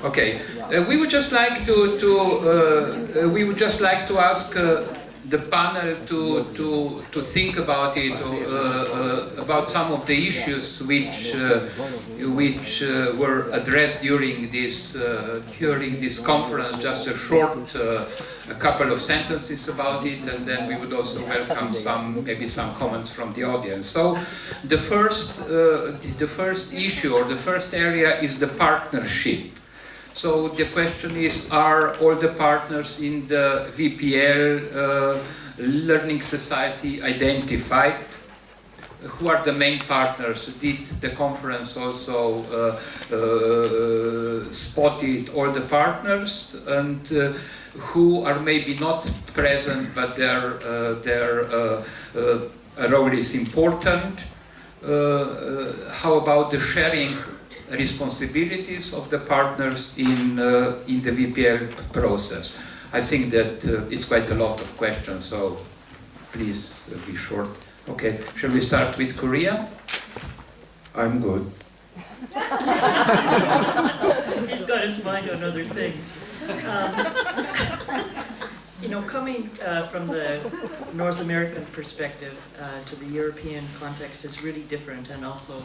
Okay, we would just like to ask the panel to think about it, about some of the issues which were addressed during this conference. Just a short, a couple of sentences about it, and then we would also welcome maybe some comments from the audience. So, the first issue or the first area is the partnership. So the question is, are all the partners in the VPL Learning Society identified? Who are the main partners? Did the conference also spotted all the partners? And who are maybe not present, but their role is important? How about the sharing responsibilities of the partners in the VPL process? I think that it's quite a lot of questions, so please be short. Okay, shall we start with Korea? I'm good. He's got his mind on other things. You know, coming from the North American perspective to the European context is really different, and also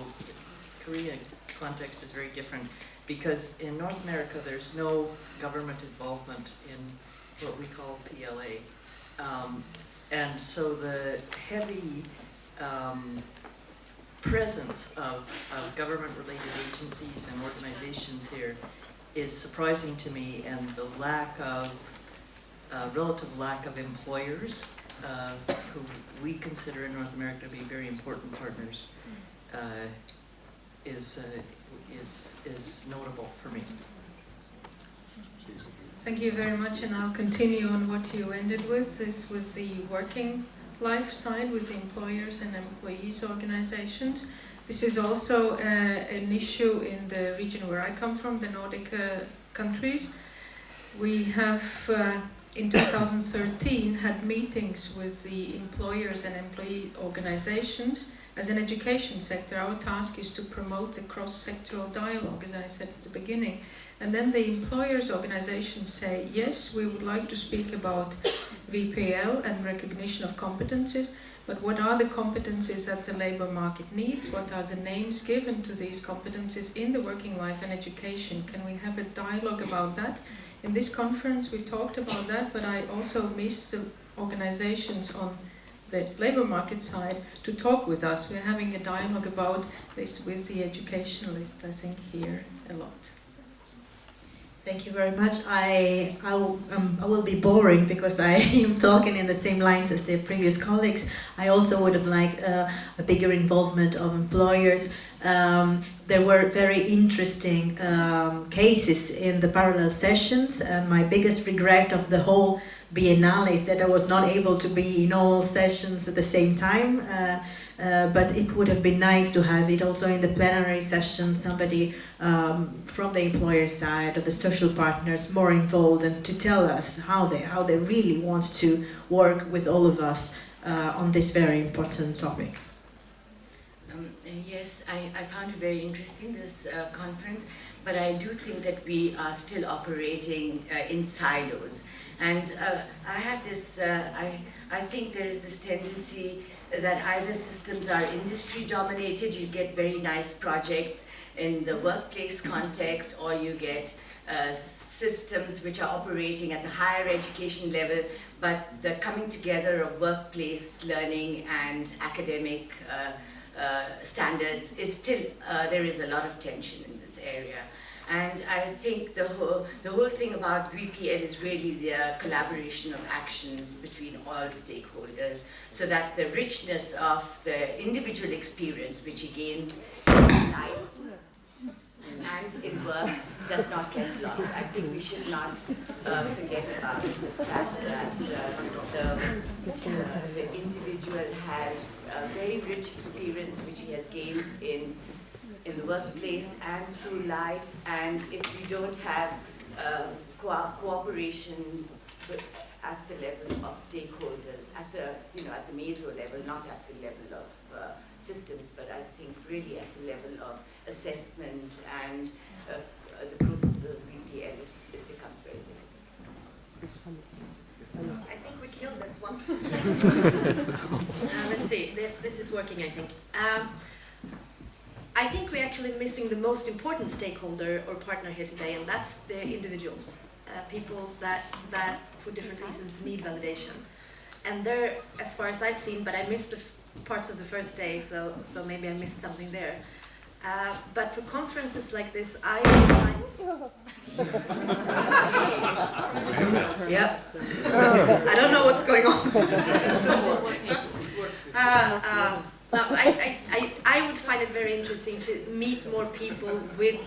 Korean context is very different, because in North America there's no government involvement in what we call PLA, and so the heavy presence of government-related agencies and organizations here is surprising to me, and the relative lack of employers who we consider in North America to be very important partners is notable for me. Thank you very much, and I'll continue on what you ended with. This was the working life side with the employers and employees organizations. This is also an issue in the region where I come from, the Nordic countries. We have in 2013 had meetings with the employers and employee organizations. As an education sector, our task is to promote the cross-sectoral dialogue, as I said at the beginning. And then the employers' organizations say, yes, we would like to speak about VPL and recognition of competencies, but what are the competencies that the labor market needs? What are the names given to these competencies in the working life and education? Can we have a dialogue about that? In this conference, we talked about that, but I also missed the organizations on the labor market side to talk with us. We're having a dialogue about this with the educationalists, I think, here a lot. Thank you very much. I will be boring because I am talking in the same lines as the previous colleagues. I also would have liked a bigger involvement of employers. There were very interesting cases in the parallel sessions. My biggest regret of the whole Biennale is that I was not able to be in all sessions at the same time. But it would have been nice to have it also in the plenary session, somebody from the employer side or the social partners more involved, and to tell us how they really want to work with all of us on this very important topic. Yes, I found it very interesting, this conference, but I do think that we are still operating in silos. And I have this, I think there is this tendency that either systems are industry dominated, you get very nice projects in the workplace context, or you get systems which are operating at the higher education level, but the coming together of workplace learning and academic standards is still, there is a lot of tension in this area. And I think the whole thing about VPL is really the collaboration of actions between all stakeholders, so that the richness of the individual experience which he gains in life and in work does not get lost. I think we should not forget about the fact that the individual has a very rich experience which he has gained in the workplace and through life, and if we don't have cooperation at the level of stakeholders, at the meso level, not at the level of systems, but I think really at the level of assessment and the process of Let's see, this is working, I think. I think we're actually missing the most important stakeholder or partner here today, and that's the individuals, people that for different reasons need validation. And they're, as far as I've seen, but I missed the parts of the first day, so maybe I missed something there. But for conferences like this, I Yep. I don't know what's going on. No, I would find it very interesting to meet more people with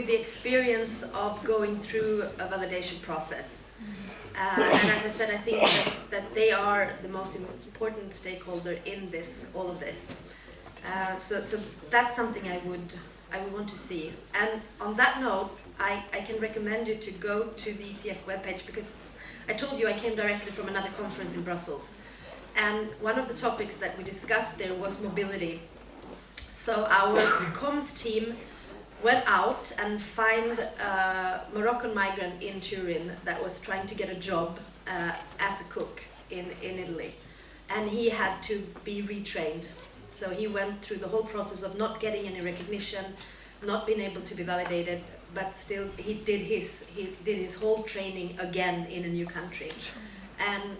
the experience of going through a validation process. And as I said, I think that they are the most important stakeholder in this, all of this. So that's something I would want to see. And on that note, I can recommend you to go to the ETF webpage, because I told you I came directly from another conference in Brussels. And one of the topics that we discussed there was mobility. So our comms team went out and found a Moroccan migrant in Turin that was trying to get a job as a cook in Italy. And he had to be retrained. So he went through the whole process of not getting any recognition, not being able to be validated, but still he did his whole training again in a new country. And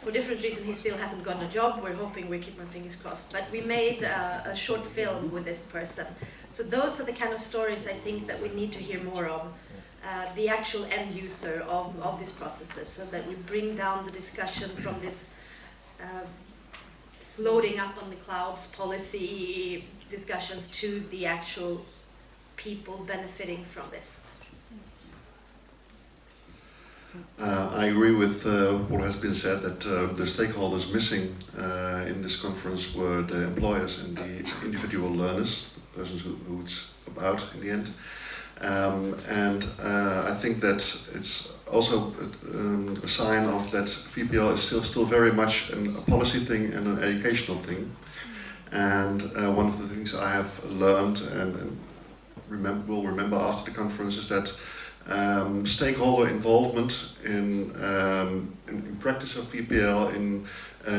for different reasons, he still hasn't gotten a job. We're hoping, we keep our fingers crossed. But we made a short film with this person. So those are the kind of stories I think that we need to hear more of. The actual end user of these processes, so that we bring down the discussion from this floating up on the clouds policy discussions to the actual people benefiting from this. I agree with what has been said, that the stakeholders missing in this conference were the employers and the individual learners, the persons who it's about in the end. And I think that it's also a sign of that VPL is still very much a policy thing and an educational thing. And one of the things I have learned and will remember after the conference is that stakeholder involvement in practice of VPL, in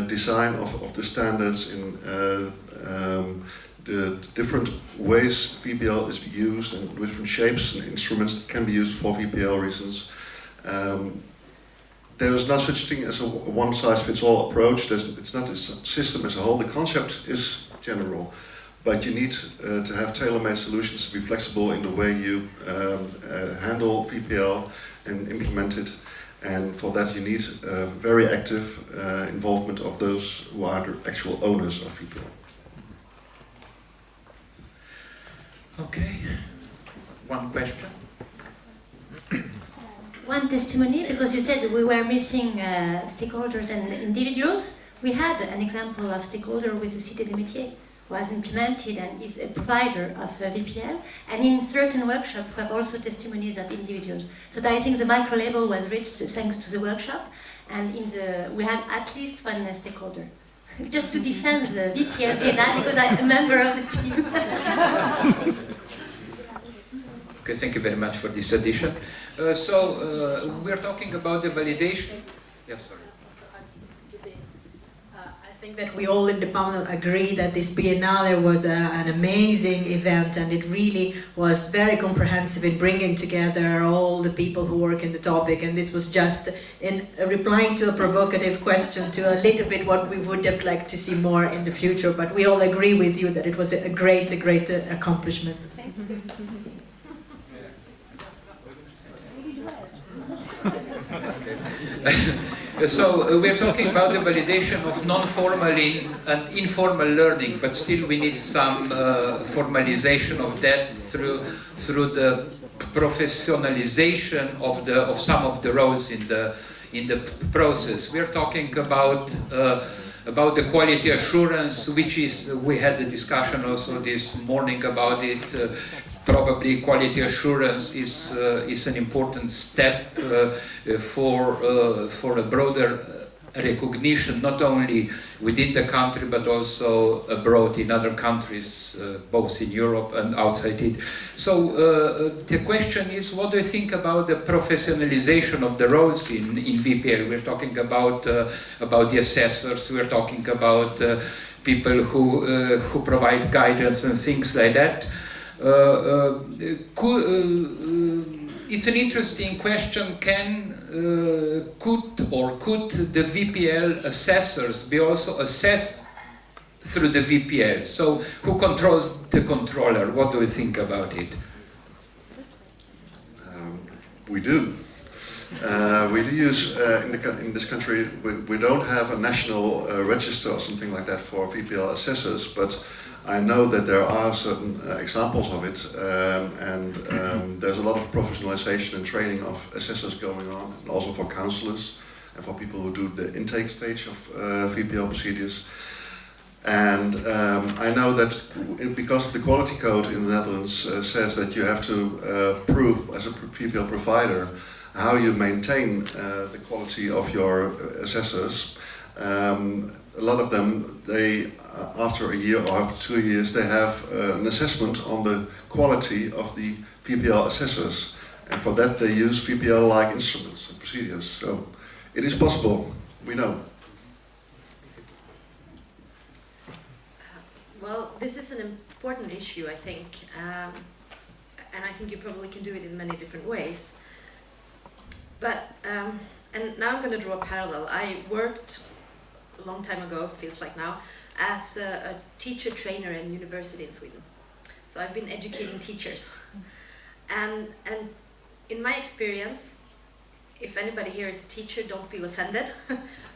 design of the standards, in the different ways VPL is used and different shapes and instruments that can be used for VPL reasons. There is no such thing as a one-size-fits-all approach. It's not a system as a whole. The concept is general, but you need to have tailor-made solutions to be flexible in the way you handle VPL and implement it. And for that you need very active involvement of those who are the actual owners of VPL. Okay, one question. One testimony, because you said we were missing stakeholders and individuals. We had an example of stakeholder with the Cité des Métiers, who has implemented and is a provider of VPL. And in certain workshops, we have also testimonies of individuals. So I think the micro level was reached thanks to the workshop, and we had at least one stakeholder. Just to defend the VPL Biennale, because I'm a member of the team. Okay, thank you very much for this addition. We're talking about the validation. Yes, sorry. I think that we all in the panel agree that this Biennale was an amazing event, and it really was very comprehensive in bringing together all the people who work in the topic. And this was just in replying to a provocative question to a little bit what we would have liked to see more in the future. But we all agree with you that it was a great accomplishment. So we're talking about the validation of non-formal and informal learning, but still we need some formalization of that through the professionalization of some of the roles in the process. We're talking about the quality assurance, which is, we had the discussion also this morning about it. Probably quality assurance is an important step for a broader recognition, not only within the country but also abroad in other countries, both in Europe and outside it. So the question is, what do you think about the professionalization of the roles in VPL? We're talking about the assessors, we're talking about people who provide guidance and things like that. It's an interesting question. Could the VPL assessors be also assessed through the VPL? So who controls the controller? What do you think about it? We do. We do use, in this country, we don't have a national register or something like that for VPL assessors, but I know that there are certain examples of it, and there's a lot of professionalization and training of assessors going on, and also for counselors and for people who do the intake stage of VPL procedures. And I know that because of the quality code in the Netherlands says that you have to prove as a VPL provider how you maintain the quality of your assessors. A lot of them, they after a year or after 2 years, they have an assessment on the quality of the VPL assessors, and for that they use VPL-like instruments and procedures. So it is possible, we know. Well, this is an important issue, I think, and I think you probably can do it in many different ways. But, and now I'm going to draw a parallel. I worked a long time ago, feels like now, as a teacher trainer in university in Sweden. So I've been educating teachers. And in my experience, if anybody here is a teacher, don't feel offended.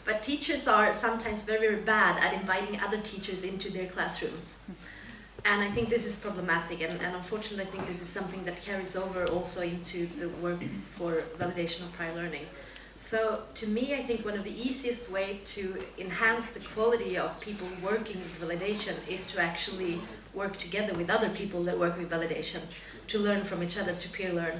But teachers are sometimes very, very bad at inviting other teachers into their classrooms. And I think this is problematic, and unfortunately I think this is something that carries over also into the work for validation of prior learning. So to me, I think one of the easiest way to enhance the quality of people working with validation is to actually work together with other people that work with validation, to learn from each other, to peer learn.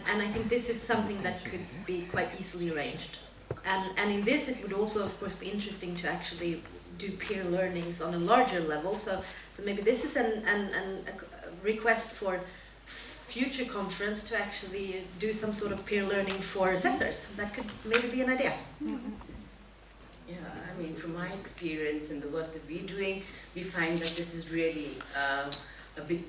And I think this is something that could be quite easily arranged. And in this it would also of course be interesting to actually do peer learnings on a larger level. So maybe this is a request for future conference to actually do some sort of peer learning for assessors. That could maybe be an idea. Yeah, I mean, from my experience and the work that we're doing, we find that this is really a big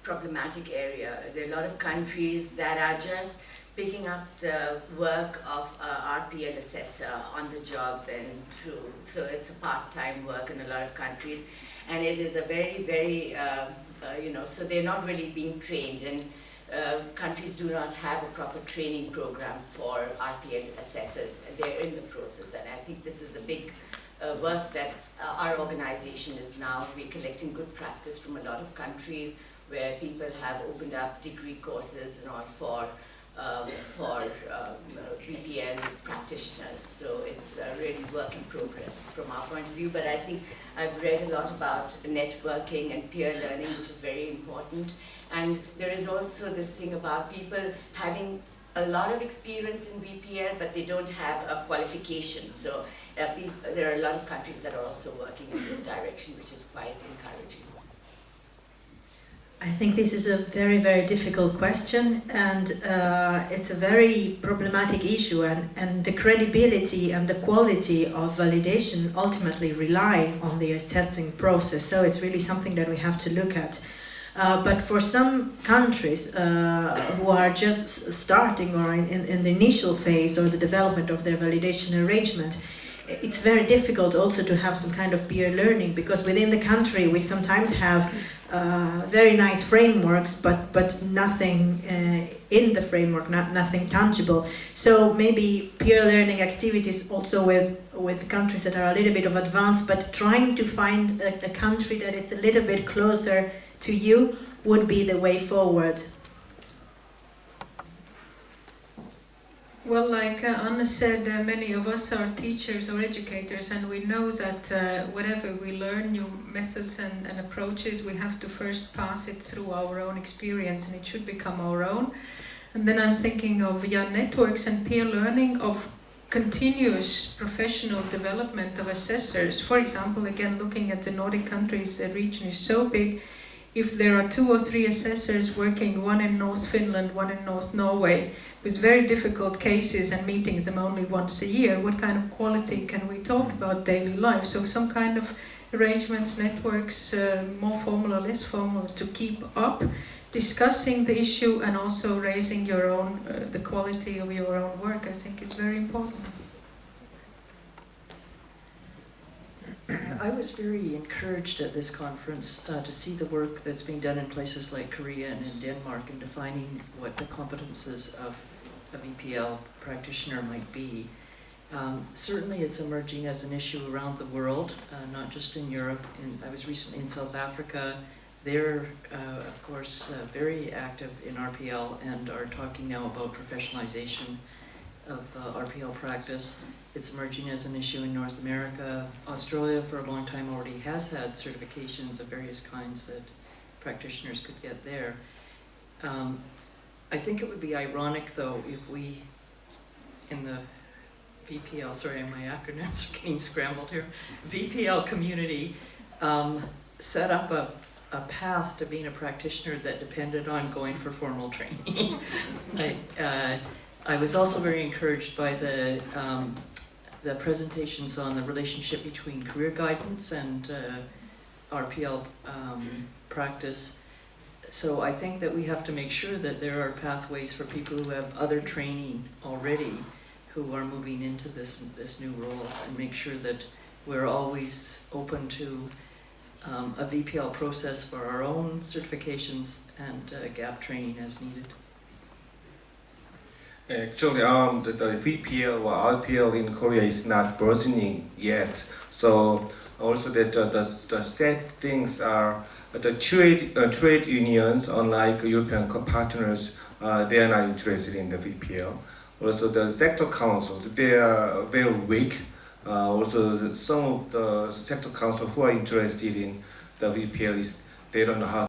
problematic area. There are a lot of countries that are just picking up the work of RPL assessor on the job and through, so it's a part-time work in a lot of countries, and it is a very, very, so they're not really being trained, and countries do not have a proper training program for RPL assessors. They're in the process, and I think this is a big work that our organization is now. We're collecting good practice from a lot of countries where people have opened up degree courses and all for VPL practitioners. So it's really work in progress from our point of view. But I think I've read a lot about networking and peer learning, which is very important. And there is also this thing about people having a lot of experience in VPL, but they don't have a qualification. So there are a lot of countries that are also working in this direction, which is quite encouraging. I think this is a very, very difficult question, and it's a very problematic issue, and the credibility and the quality of validation ultimately rely on the assessing process, so it's really something that we have to look at. But for some countries who are just starting or in the initial phase or the development of their validation arrangement, it's very difficult also to have some kind of peer learning, because within the country we sometimes have very nice frameworks, but nothing in the framework, nothing tangible. So maybe peer learning activities also with countries that are a little bit of advanced, but trying to find a country that is a little bit closer to you would be the way forward. Well, like Anna said, many of us are teachers or educators, and we know that whenever we learn new methods and approaches, we have to first pass it through our own experience, and it should become our own. And then I'm thinking of networks and peer learning of continuous professional development of assessors. For example, again, looking at the Nordic countries, the region is so big. If there are 2 or 3 assessors working, one in North Finland, one in North Norway, with very difficult cases and meetings them only once a year, what kind of quality can we talk about daily life? So some kind of arrangements, networks, more formal or less formal, to keep up discussing the issue and also raising your own, the quality of your own work, I think is very important. I was very encouraged at this conference to see the work that's being done in places like Korea and in Denmark in defining what the competences of a VPL practitioner might be. Certainly it's emerging as an issue around the world, not just in Europe. I was recently in South Africa. They're, of course, very active in RPL and are talking now about professionalization of RPL practice. It's emerging as an issue in North America. Australia, for a long time, already has had certifications of various kinds that practitioners could get there. I think it would be ironic, though, if we, in the VPL, sorry, my acronyms are getting scrambled here, VPL community, set up a path to being a practitioner that depended on going for formal training. I was also very encouraged by the presentations on the relationship between career guidance and RPL practice. So I think that we have to make sure that there are pathways for people who have other training already who are moving into this new role, and make sure that we're always open to a VPL process for our own certifications and gap training as needed. Actually, the VPL or RPL in Korea is not burgeoning yet. So also that the sad things are the trade unions, unlike European partners, they are not interested in the VPL. Also the sector councils, they are very weak. Also some of the sector councils who are interested in the VPL, they don't know how